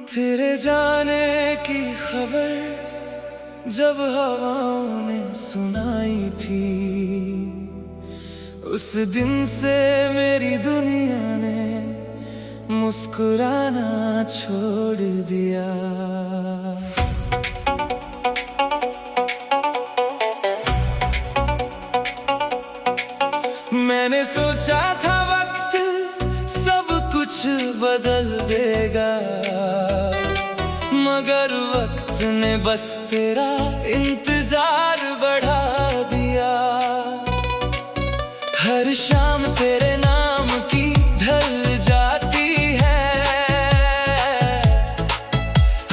तेरे जाने की खबर जब हवाओं ने सुनाई थी, उस दिन से मेरी दुनिया ने मुस्कुराना छोड़ दिया। मैंने सोचा था वक्त सब कुछ बदल देगा, मगर वक्त ने बस तेरा इंतजार बढ़ा दिया। हर शाम तेरे नाम की ढल जाती है,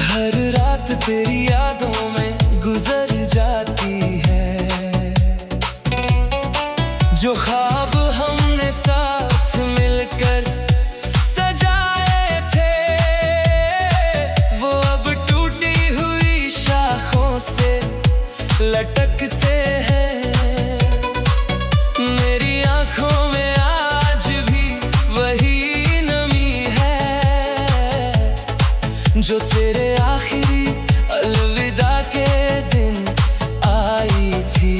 हर रात तेरी यादों में गुजर जाती है। जो ख्वाब हमने साथ मिलकर सजाए थे, वो अब टूटी हुई शाखों से लटकते हैं। मेरी आंखों में आज भी वही नमी है, जो तेरे आखिरी अलविदा के दिन आई थी।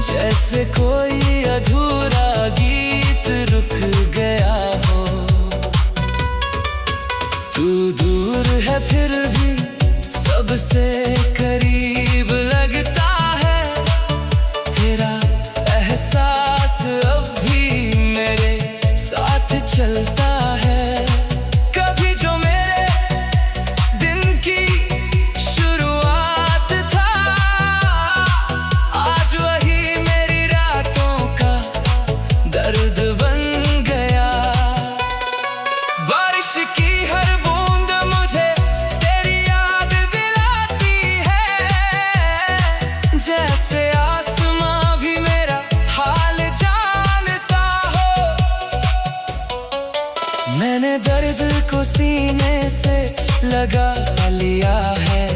जैसे कोई अधूरा गीत रुक गया हो, तू दूर है फिर भी सबसे करीब लगता है। तेरा एहसास अब भी मेरे साथ चलता है। कभी जो मेरे दिन की शुरुआत था, आज वही दर्द बन गया। बारिश की हर बूंद मुझे तेरी याद दिलाती है, जैसे आसमां भी मेरा हाल जानता हो। मैंने दर्द को सीने से लगा लिया है,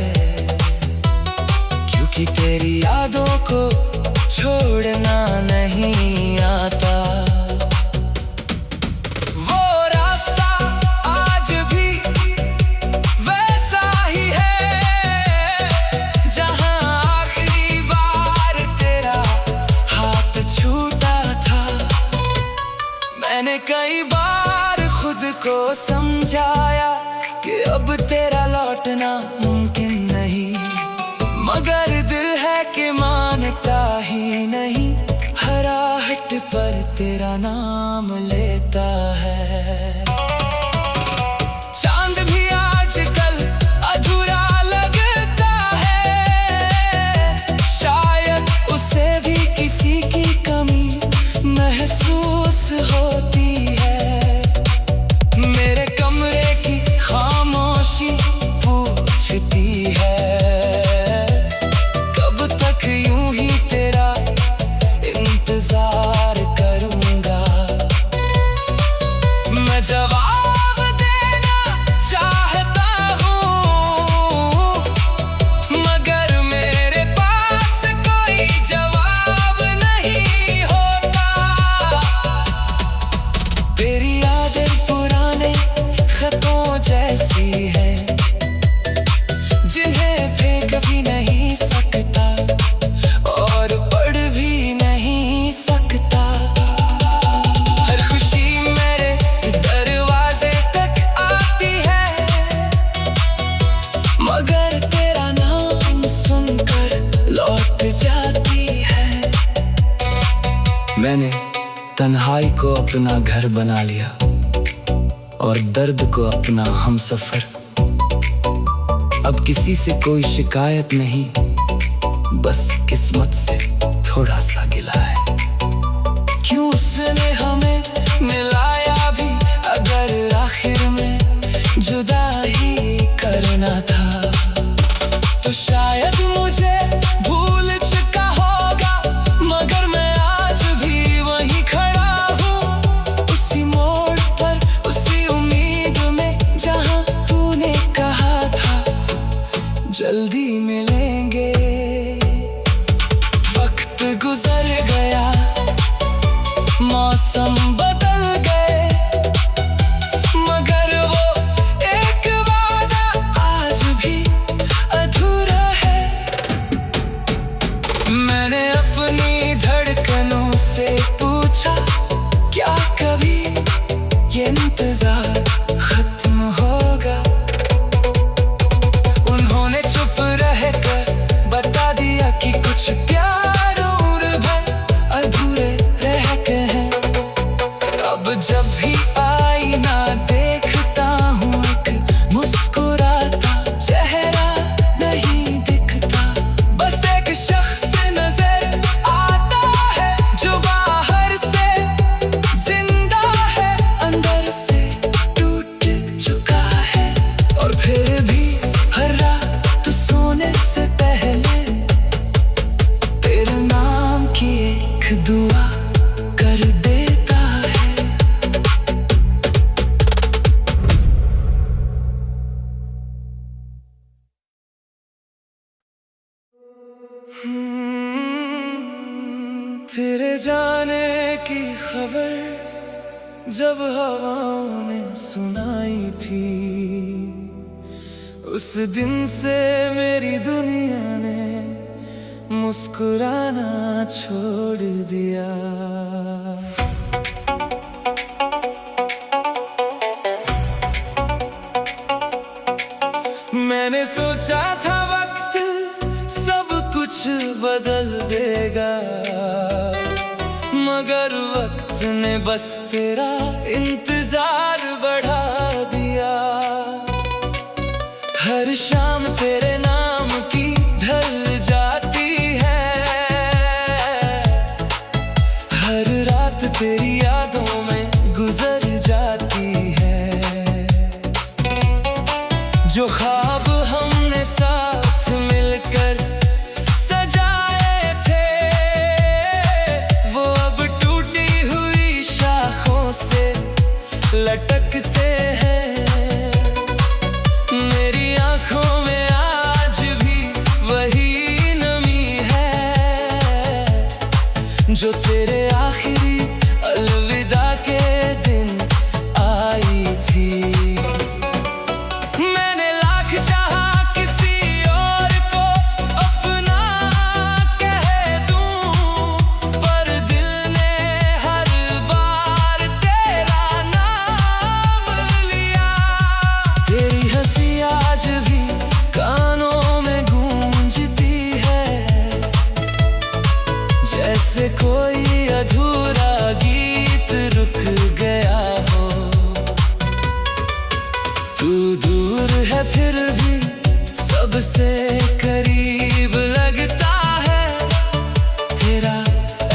क्योंकि तेरी यादों को छोड़ना नहीं आता। वो रास्ता आज भी वैसा ही है, जहां आखिरी बार तेरा हाथ छूटा था। मैंने कई बार खुद को समझाया कि अब तेरा लौटना मुमकिन नहीं, मगर दिल है कि मानता ही नहीं। हर आहट पर तेरा नाम लेता है। चांद भी आजकल अधूरा लगता है, शायद उसे भी किसी की कमी महसूस होती है। मेरे कमरे की खामोशी पूछती है, यूं ही तेरा इंतजार करूंगा। मैं जवाब देना चाहता हूँ, मगर मेरे पास कोई जवाब नहीं होता। तेरी यादें पुराने खतों जैसी है, जिन्हें फेंक भी नहीं सकता और पढ़ भी नहीं सकता। हर खुशी मेरे दरवाजे तक आती है, मगर तेरा नाम सुनकर लौट जाती है। मैंने तन्हाई को अपना घर बना लिया और दर्द को अपना हमसफर। अब किसी से कोई शिकायत नहीं, बस किस्मत से थोड़ा सा गिला है। क्यों उसने हमें मिलाया भी, अगर आखिर में जुदा ही करना था, तो शायद मुझे भूल मिलेंगे। वक्त गुजर गया, मौसम बदल गए, मगर वो एक वादा आज भी अधूरा है। मैंने अपनी धड़कनों से पूछा, क्या कभी ये इंतजार खत्म होगा? उन्होंने चुप रहकर बता दिया कि कुछ प्यार और भर अधूरे रह गए हैं। अब जब भी आईना देखता हूँ, एक मुस्कुराता चेहरा नहीं दिखता। बस एक शख्स नजर आता है जो बाहर से जिंदा है, अंदर से टूट चुका है। और फिर भी हर रात सोने से पहले तेरे नाम की एक दुआ कर देता है। तेरे जाने की खबर जब हवाओं ने सुनाई थी, उस दिन से मेरी दुनिया ने मुस्कुराना छोड़ दिया। मैंने सोचा था वक्त सब कुछ बदल देगा, मगर वक्त ने बस तेरा इंतजार बढ़ा दिया। हर शाम तेरे नाम की ढल जाती है, हर रात तेरी यादों में गुजर जाती है। जो ख्वाब हमने साथ मिलकर सजाए थे, वो अब टूटी हुई शाखों से लटकते हैं। मेरी आंखों में आज भी वही नमी है, जो तेरे आखिरी अलविदा के दिन आई थी। मैंने लाख चाहा किसी और को अपना कह दूं, पर दिल ने हर बार तेरा नाम लिया। तेरी हंसी आज भी कानों में गूंजती है, जैसे कोई अधूरा गीत रुक गया हो। तू दूर है फिर भी सबसे करीब लगता है, तेरा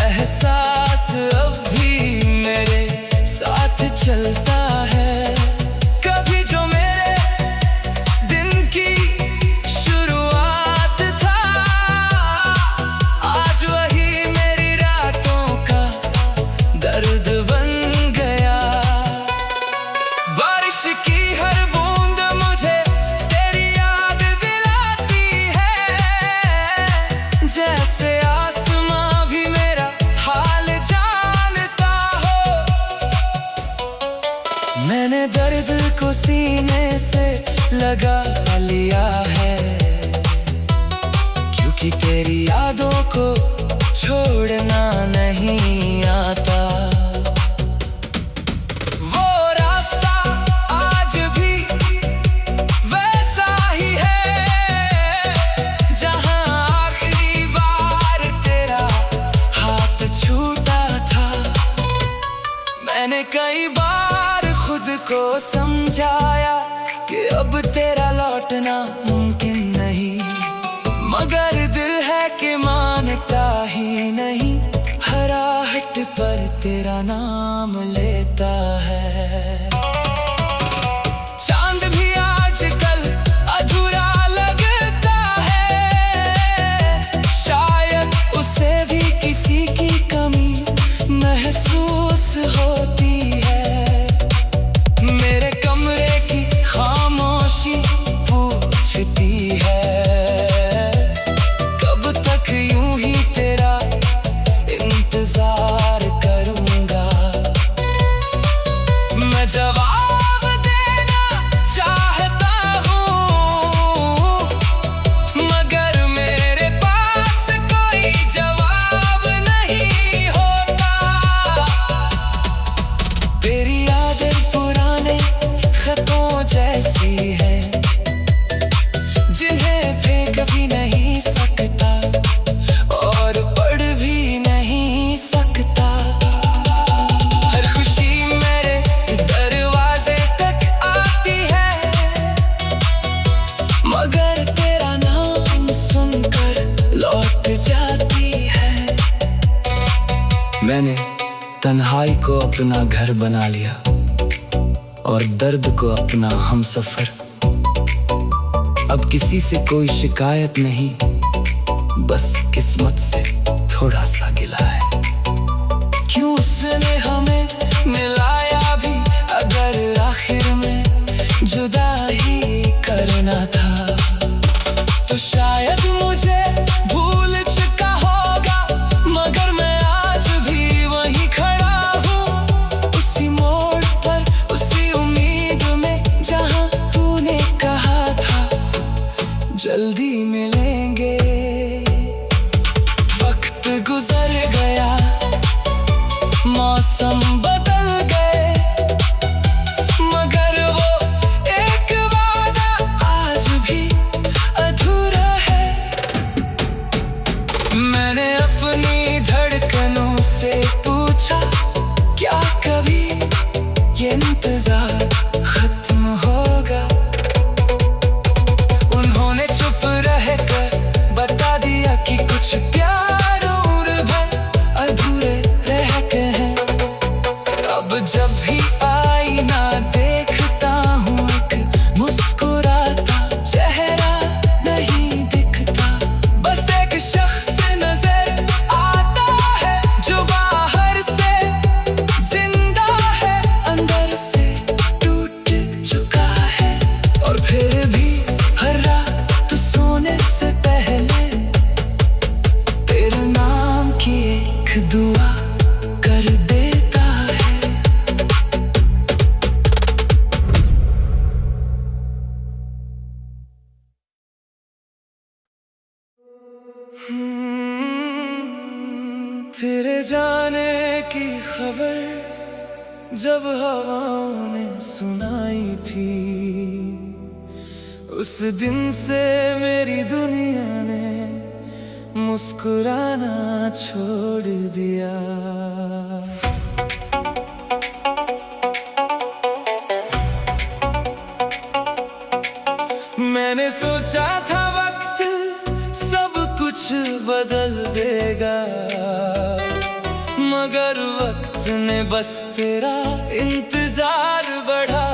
एहसास अब भी मेरे साथ चलता है। कभी जो मेरे दिन की शुरुआत था, आज वही मेरी रातों का दर्द बन गया। बारिश की हर बूंद मुझे तेरी याद दिलाती है, जैसे आसमां भी मेरा हाल जानता हो। मैंने दर्द को सीने से लगा लिया है, क्योंकि तेरी यादों को छोड़ना नहीं आता। वो रास्ता आज भी वैसा ही है, जहां आखिरी बार तेरा हाथ छूटा था। मैंने कई बार खुद को समझाया कि अब तेरा लौटना मुमकिन नहीं, मगर दिल है कि मानता ही नहीं। हर आहट पर तेरा नाम लेता है। चांद भी आजकल अधूरा लगता है, शायद उसे भी किसी की कमी महसूस होती है। मेरे कमरे की खामोशी पूछती है, मैंने तन्हाई को अपना घर बना लिया और दर्द को अपना हमसफर। अब किसी से कोई शिकायत नहीं, बस किस्मत से थोड़ा सा गिला है। क्यों उसने हमें मिलाया भी, अगर आखिर में जुदा ही करना था तो शायद मुझे भूल चुका होगा। मगर मैं आज भी वहीं खड़ा हूँ, उसी मोड़ पर, उसी उम्मीद में, जहाँ तूने कहा था जल्दी मिलेंगे। वक्त गुजर गया, मौसम बदल गए, मगर वो एक वादा आज भी अधूरा है। मैंने अपनी धड़कनों से पूछा, क्या कभी ये इंतजार खत्म होगा? उन्होंने चुप रहकर बता दिया कि कुछ प्यार और भर अधूरे रह गए हैं। अब जब भी आईना देखता हूँ, एक मुस्कुराता चेहरा नहीं दिखता। बस एक शख्स नजर आता है जो बाहर से जिंदा है, अंदर से टूट चुका है। और फिर भी हर रात सोने से पहले तेरे नाम की एक दुआ कर देता है। तेरे जाने की खबर जब हवाओं ने सुनाई थी, उस दिन से मेरी दुनिया ने मुस्कुराना छोड़ दिया। मैंने सोचा था वक्त सब कुछ बदल देगा, मगर वक्त ने बस तेरा इंतजार बढ़ा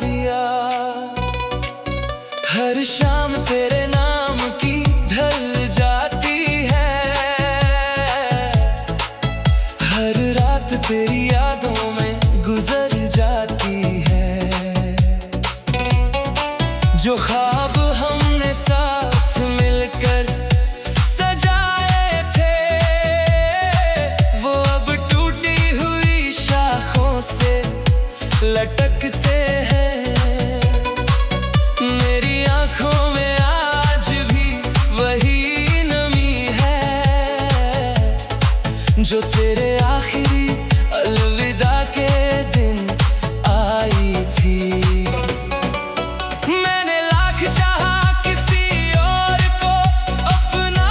दिया। हर शाम तेरे नाम की ढल जाती है, हर रात तेरी यादों में गुजर जाती है। जो ख्वाब हमने साथ मिलकर सजाए थे, वो अब टूटी हुई शाखों से लटकते हैं। मेरी आंखों में आज भी वही नमी है, जो तेरे आखिरी अलविदा के दिन आई थी। मैंने लाख चाहा किसी और को अपना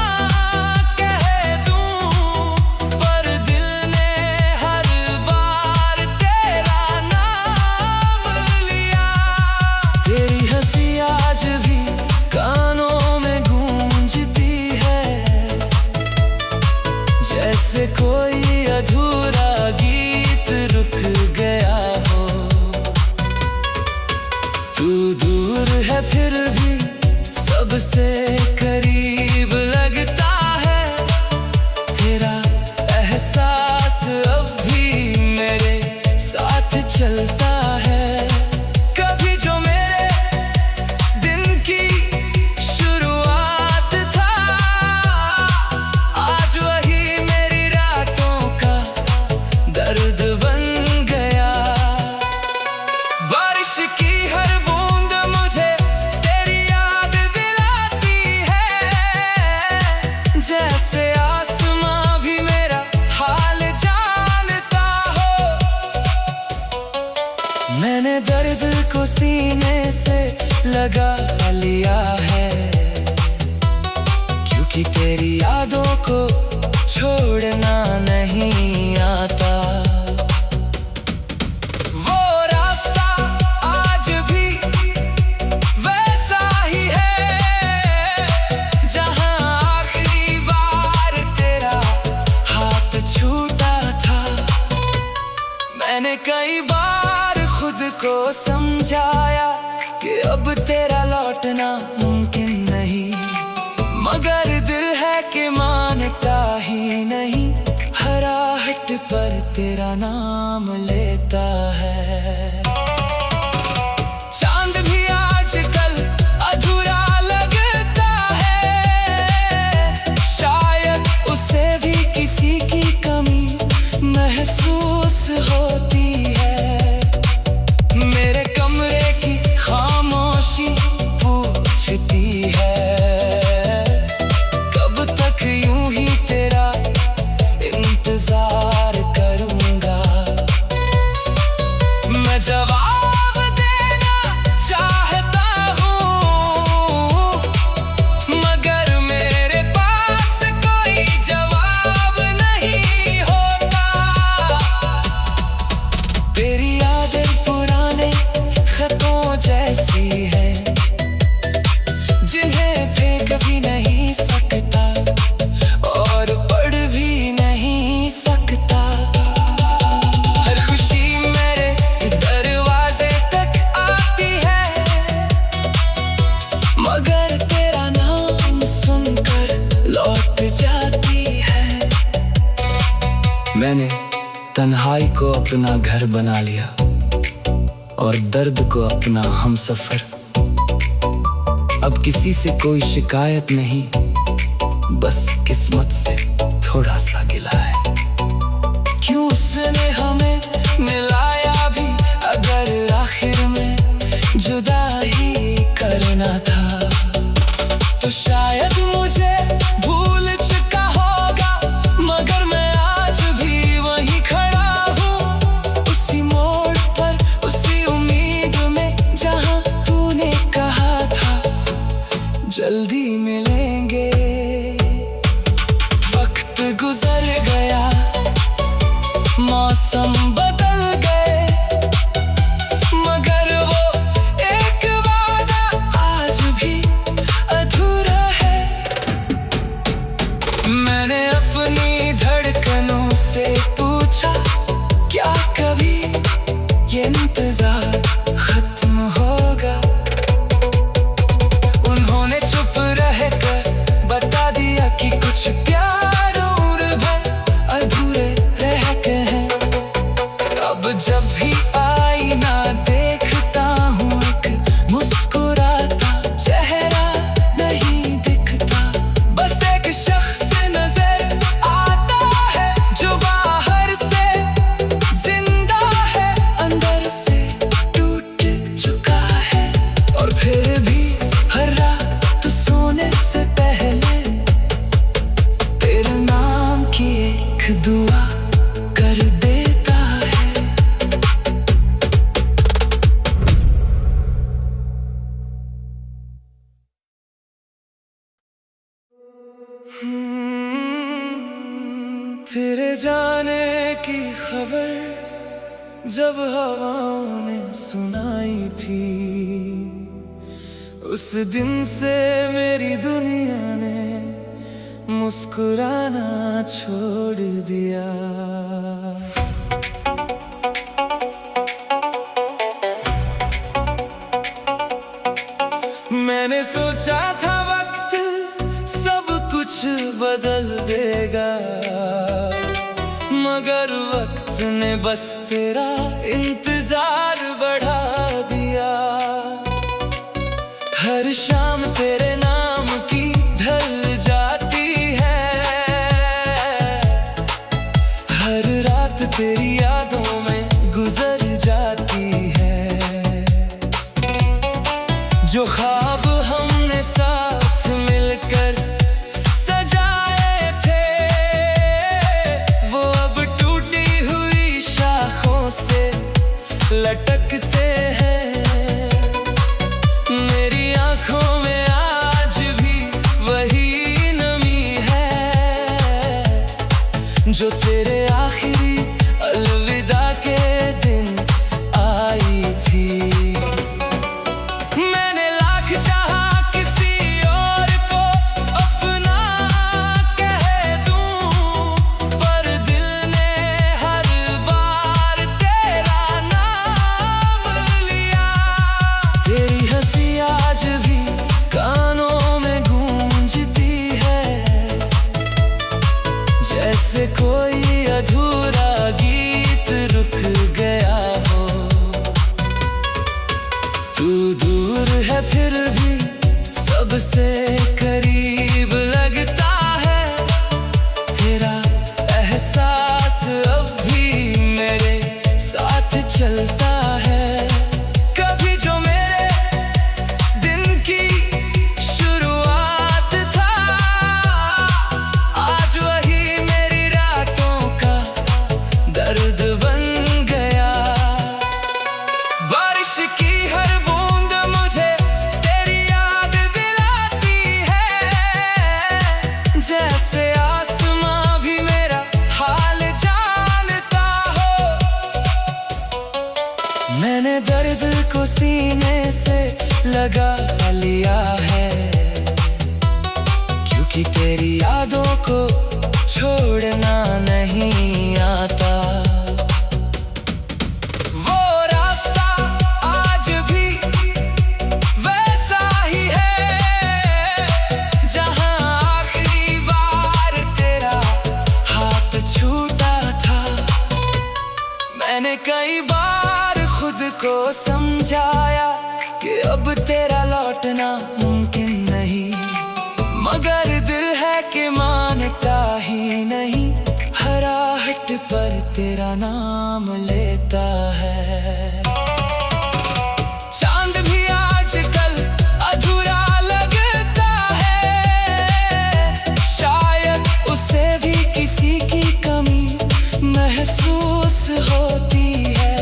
कह दूं, पर दिल ने हर बार तेरा नाम लिया। तेरी हंसी आज भी कानों में गूंजती है, जैसे कोई अधूरा गीत रुक गया हो। तू दूर है फिर भी सबसे करीब लगता है, तेरा एहसास अब भी मेरे साथ चलता है। कभी जो मेरे दिन की शुरुआत था, आज वही मेरी रातों का दर्द बन गया। बारिश की हर बूंद मुझे तेरी याद दिलाती है, जैसे आसमां भी मेरा हाल जानता हो। मैंने दर्द को सीने से लगा लिया है, क्योंकि तेरी यादों को छोड़ना नहीं आता। वो रास्ता आज भी वैसा ही है, जहां आखिरी बार तेरा हाथ छूटा था। कई बार खुद को समझाया कि अब तेरा लौटना मुमकिन नहीं, मगर दिल है कि मानता ही नहीं। हर आहट पर तेरा नाम लेता है। चांद भी आजकल अधूरा लगता है, शायद उसे भी किसी की कमी महसूस होती है। मेरे कमरे की खामोशी पूछती है, कब तक यूं ही तेरा इंतजार करूंगा। मैं जवाब देना चाहता हूँ, मगर मेरे पास कोई जवाब नहीं होता। तेरी यादें पुराने खतों जैसी है, जिन्हें फेंक भी नहीं सकता और पढ़ भी नहीं सकता। हर खुशी मेरे दरवाजे तक आती है, मगर तेरा नाम सुनकर लौट जाती है। मैंने तन्हाई को अपना घर बना लिया और दर्द को अपना हमसफर। अब किसी से कोई शिकायत नहीं, बस किस्मत से थोड़ा सा गिला है। क्यों उसने हमें मिलाया भी, अगर आखिर में जुदा ही करना था। तो शायद मुझे भूल चुका होगा, मगर मैं आज भी वहीं खड़ा हूँ, उसी मोड़ पर, उसी उम्मीद में, जहाँ तूने कहा था जल्दी मिलेंगे। वक्त गुजर गया, मौसम बदल गए, मगर वो एक वादा आज भी अधूरा है। मैंने अपनी धड़कनों से पूछा, क्या कभी ये इंतजार खत्म होगा? उन्होंने चुप रहकर बता दिया कि कुछ प्यार और भर अधूरे रह गए हैं। अब जब भी आईना देखता हूँ, एक मुस्कुराता चेहरा नहीं दिखता। बस एक शख्स नजर आता है, जो बाहर से जिंदा है, अंदर से टूट चुका है। और फिर भी हर रात सोने से पहले तेरे नाम की एक दुआ कर देता है। तेरे जाने की खबर जब हवाओं ने सुनाई थी, उस दिन से मेरी दुनिया ने मुस्कुराना छोड़ दिया। मैंने सोचा था वक्त सब कुछ बदल देगा, मगर वक्त ने बस तेरा इंतजार बढ़ा दिया। हर शाम तेरे नाम की ढल जाती है, हर रात तेरी यादों में गुजर जाती है। जो ख्वाब हमने साथ मिलकर सजाए थे, वो अब टूटी हुई शाखों से लटकते हैं। मेरी आंखों में आज भी वही नमी है, जो तेरे आखिरी अलविदा के दिन आई थी। मैंने लाख चाहा किसी और को अपना कह दूं, पर दिल ने हर बार तेरा जैसे कोई अधूरा गीत रुक गया हो। तू दूर है फिर भी सबसे करीब लगता है। तेरा एहसास अब भी मेरे साथ चलता है। कभी जो मेरे दिन की शुरुआत था, आज वही मेरी रातों का दर्द बन गया। बारिश की हर बूंद मुझे तेरी याद दिलाती है, जैसे आसमां भी मेरा हाल जानता हो। मैंने दर्द को सीने से लगा लिया है, क्योंकि तेरी यादों को छोड़ना नहीं आता। वो रास्ता आज भी वैसा ही है, जहां आखिरी बार तेरा हाथ छूटा था। मैंने कई बार खुद को समझाया कि अब तेरा लौटना मुमकिन नहीं, मगर दिल है कि मानता ही नहीं। हर आहट पर तेरा नाम लेता है। चांद भी आजकल अधूरा लगता है, शायद उसे भी किसी की कमी महसूस होती है।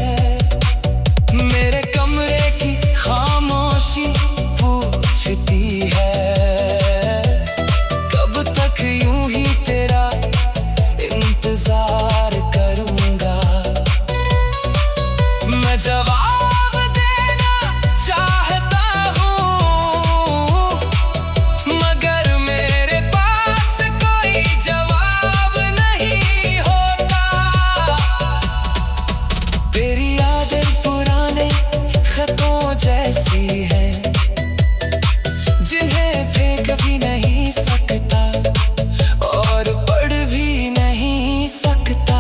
मेरे कमरे की खामोशी पूछती है, कब तक यूं ही तेरा इंतजार करूंगा। मैं जवाब देना चाहता हूँ, मगर मेरे पास कोई जवाब नहीं होता। तेरी यादें पुराने खतों जैसी है, जिन्हें फेंक भी नहीं सकता और पढ़ भी नहीं सकता।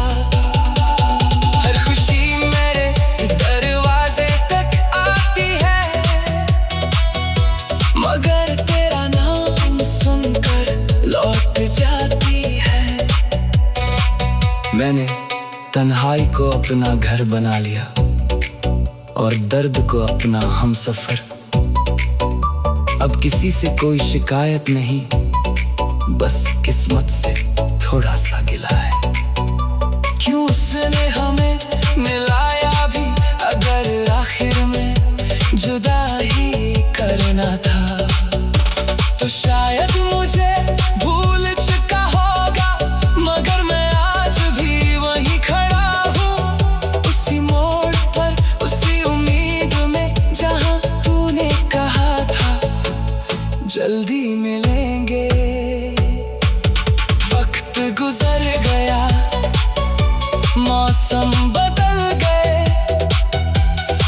हर खुशी मेरे दरवाजे तक आती है, मगर तेरा नाम सुनकर लौट जाती है। मैंने तन्हाई को अपना घर बना लिया और दर्द को अपना हमसफर। अब किसी से कोई शिकायत नहीं, बस किस्मत से थोड़ा सा गिला है। क्यों उसने हमें मिलाया भी, अगर आखिर में जुदा ही करना था। तो शायद मुझे भूल चुका होगा, मगर मैं आज भी वहीं खड़ा हूँ, उसी मोड़ पर, उसी उम्मीद में, जहाँ तूने कहा था जल्दी मिलेंगे। वक्त गुजर गया, मौसम बदल गए,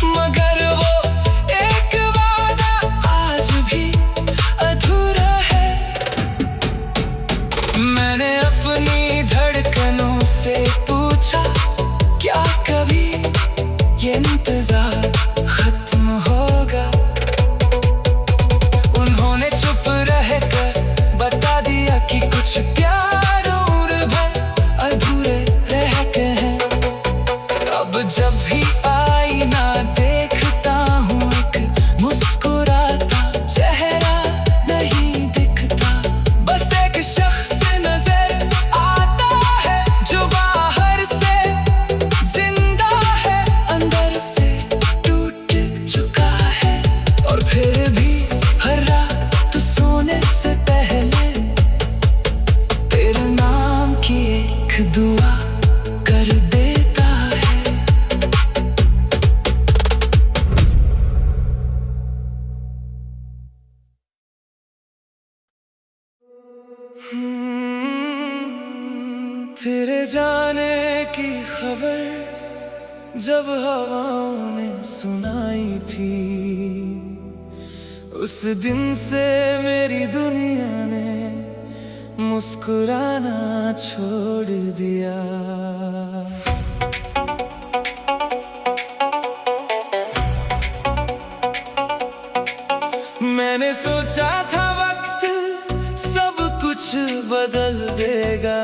मगर वो एक वादा आज भी अधूरा है। मैंने अपनी धड़कनों से पूछा, क्या कभी ये इंतजार खत्म होगा? उन्होंने चुप रहकर बता दिया कि कुछ प्यार और भर अधूरे रह गए हैं। अब जब भी आईना देखता हूँ, एक मुस्कुराता चेहरा नहीं दिखता। बस एक शख्स नजर आता है, जो बाहर से जिंदा है, अंदर से टूट चुका है। और फिर भी हर रात सोने से पहले तेरे नाम की एक दुआ कर देता है। तेरे जाने की खबर जब हवाओं ने सुनाई थी, उस दिन से मेरी दुनिया ने मुस्कुराना छोड़ दिया। मैंने सोचा था वक्त सब कुछ बदल देगा,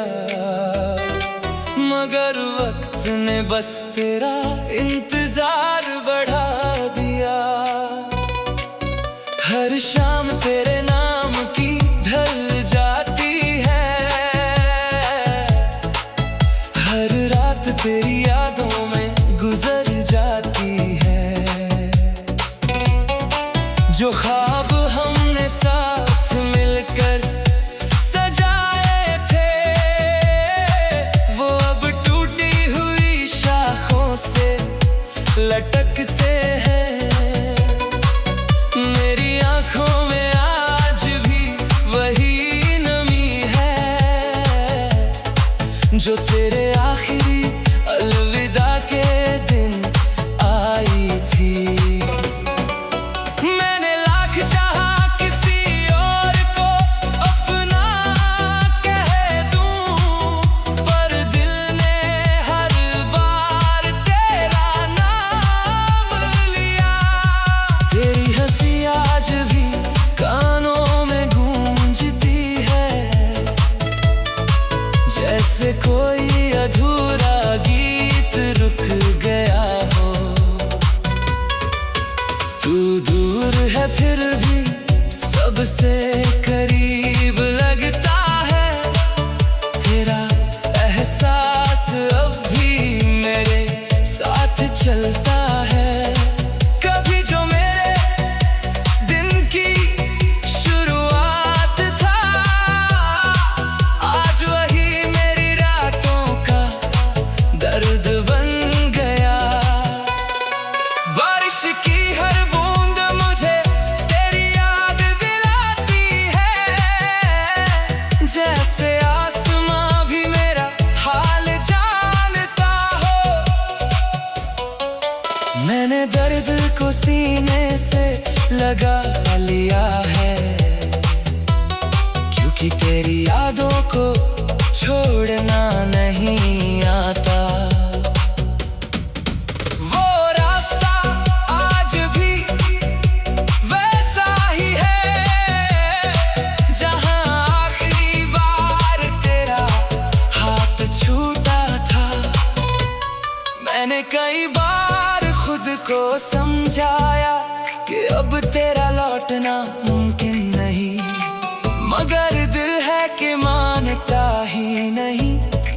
मगर वक्त ने बस तेरा इंतजार बढ़ा दिया। हर शाम तेरे नाम की ढल जाती है, हर रात तेरी यादों में गुजर जाती है। जो ख्वाब हमने साथ मिलकर सजाए थे, वो अब टूटी हुई शाखों से लटकते हैं। मेरी आंखों में आज भी वही नमी है, जो तेरे आखिरी अलविदा के दिन आई थी। जैसे कोई अधूरा गीत रुक गया हो। तू दूर है फिर भी सबसे करीब लगता है, तेरा एहसास अब भी मेरे साथ चलता है। कभी जो मेरे दिन की शुरुआत था, आज वही दर्द बन गया। बारिश की हर बूंद मुझे तेरी याद दिलाती है, जैसे आसमां भी मेरा हाल जानता हो। मैंने दर्द को सीने से लगा लिया है, क्योंकि तेरी यादों को छोड़ना नहीं आता। वो रास्ता आज भी वैसा ही है, जहां आखिरी बार तेरा हाथ छूटा था। मैंने कई बार खुद को समझाया कि अब तेरा लौटना मुमकिन नहीं, मगर दिल है कि मानता ही नहीं।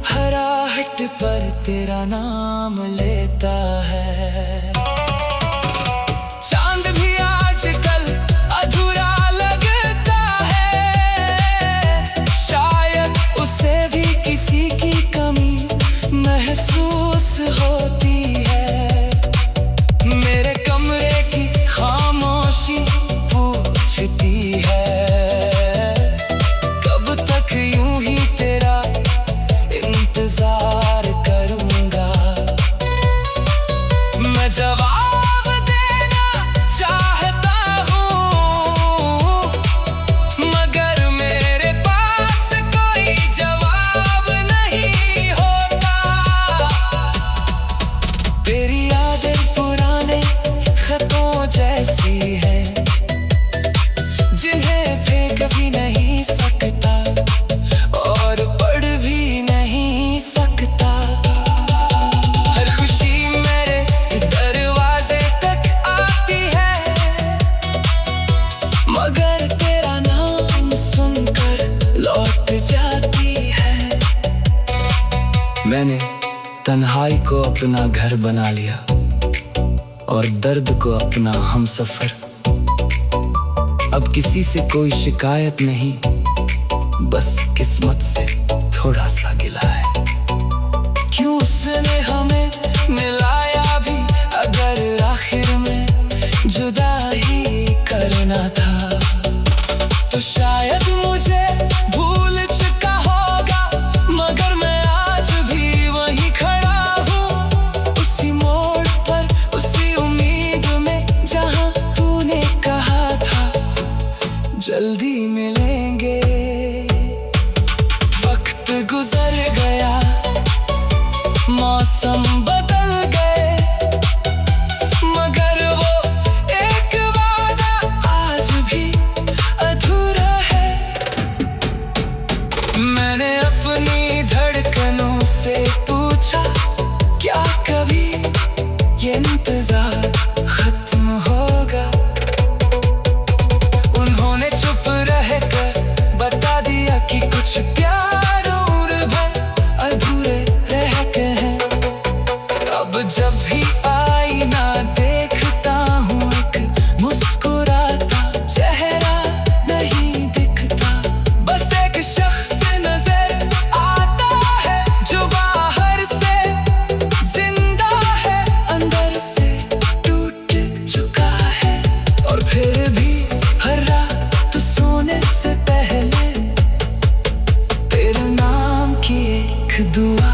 हर आहट पर तेरा नाम लेता है। चांद भी आजकल अधूरा लगता है, शायद उसे भी किसी की कमी महसूस होती है। मेरे कमरे की खामोशी पूछती है, यूं ही तेरा इंतजार करूंगा। मैं जवाब देना चाहता हूँ, मगर मेरे पास कोई जवाब नहीं होता। तेरी यादें पुराने खतों जैसी है, जिन्हें फेंक भी नहीं सकता और पढ़ भी नहीं सकता। हर खुशी मेरे दरवाजे तक आती है, मगर तेरा नाम सुनकर लौट जाती है। मैंने तन्हाई को अपना घर बना लिया और दर्द को अपना हमसफर। अब किसी से कोई शिकायत नहीं, बस किस्मत से थोड़ा सा गिला है। क्यों उसने हमें मिलाया भी, अगर आखिर में जुदा ही करना था। तो शायद मुझे भूल चुका होगा, मगर मैं आज भी वहीं खड़ा हूँ, उसी मोड़ पर, उसी उम्मीद में, जहाँ तूने कहा था जल्दी मिलेंगे। मैंने अपनी धड़कनों से पूछा, क्या कभी ये इंतजार खत्म होगा? उन्होंने चुप रहकर बता दिया कि कुछ प्यार और भर अधूरे रह गए हैं। अब जब भी आईना देखता हूँ, एक मुस्कुराता चेहरा नहीं दिखता। बस एक शख्स नजर आता है जो बाहर से जिंदा है, अंदर से टूट चुका है। और फिर भी हर रात सोने से पहले तेरे नाम की एक दुआ